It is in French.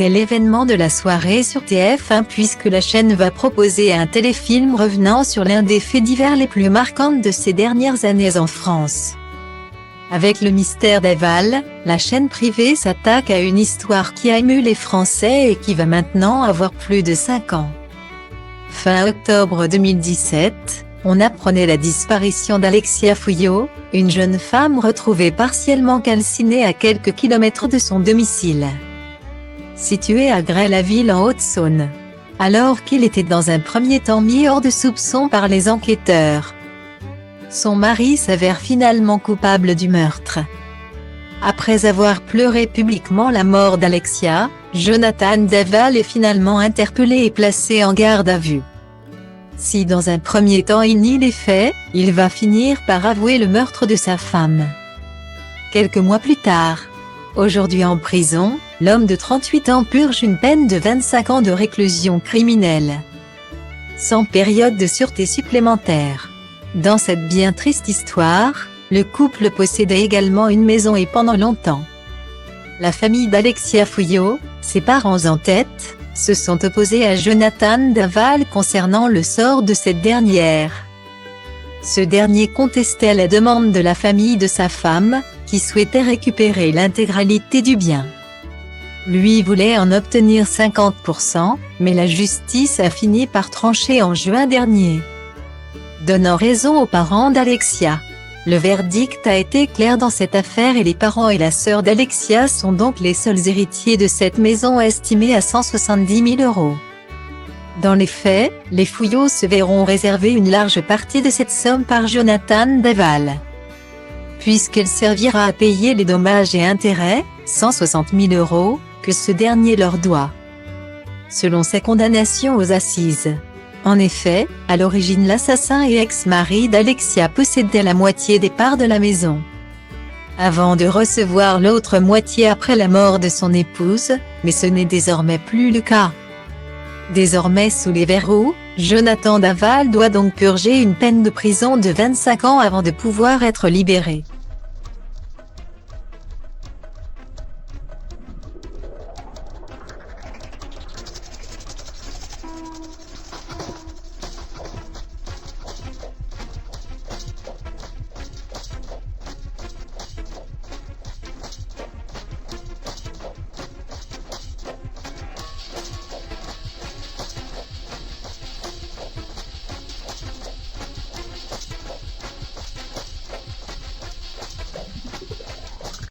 C'est l'événement de la soirée sur TF1 puisque la chaîne va proposer un téléfilm revenant sur l'un des faits divers les plus marquants de ces dernières années en France. Avec le mystère d'Aval, la chaîne privée s'attaque à une histoire qui a ému les Français et qui va maintenant avoir plus de 5 ans. Fin octobre 2017, on apprenait la disparition d'Alexia Fouillot, une jeune femme retrouvée partiellement calcinée à quelques kilomètres de son domicile. Situé à Gray-la-Ville en Haute-Saône. Alors qu'il était dans un premier temps mis hors de soupçon par les enquêteurs. Son mari s'avère finalement coupable du meurtre. Après avoir pleuré publiquement la mort d'Alexia, Jonathan Daval est finalement interpellé et placé en garde à vue. Si dans un premier temps il nie les faits, il va finir par avouer le meurtre de sa femme. Quelques mois plus tard, aujourd'hui en prison, l'homme de 38 ans purge une peine de 25 ans de réclusion criminelle. Sans période de sûreté supplémentaire. Dans cette bien triste histoire, le couple possédait également une maison et pendant longtemps. La famille d'Alexia Fouillot, ses parents en tête, se sont opposés à Jonathan Daval concernant le sort de cette dernière. Ce dernier contestait à la demande de la famille de sa femme, qui souhaitait récupérer l'intégralité du bien. Lui voulait en obtenir 50%, mais la justice a fini par trancher en juin dernier. Donnant raison aux parents d'Alexia. Le verdict a été clair dans cette affaire et les parents et la sœur d'Alexia sont donc les seuls héritiers de cette maison estimée à 170 000 €. Dans les faits, les Fouillot se verront réserver une large partie de cette somme par Jonathan Daval. Puisqu'elle servira à payer les dommages et intérêts, 160 000 €, que ce dernier leur doit. Selon sa condamnation aux assises. En effet, à l'origine l'assassin et ex-mari d'Alexia possédait la moitié des parts de la maison. Avant de recevoir l'autre moitié après la mort de son épouse, mais ce n'est désormais plus le cas. Désormais sous les verrous, Jonathan Daval doit donc purger une peine de prison de 25 ans avant de pouvoir être libéré.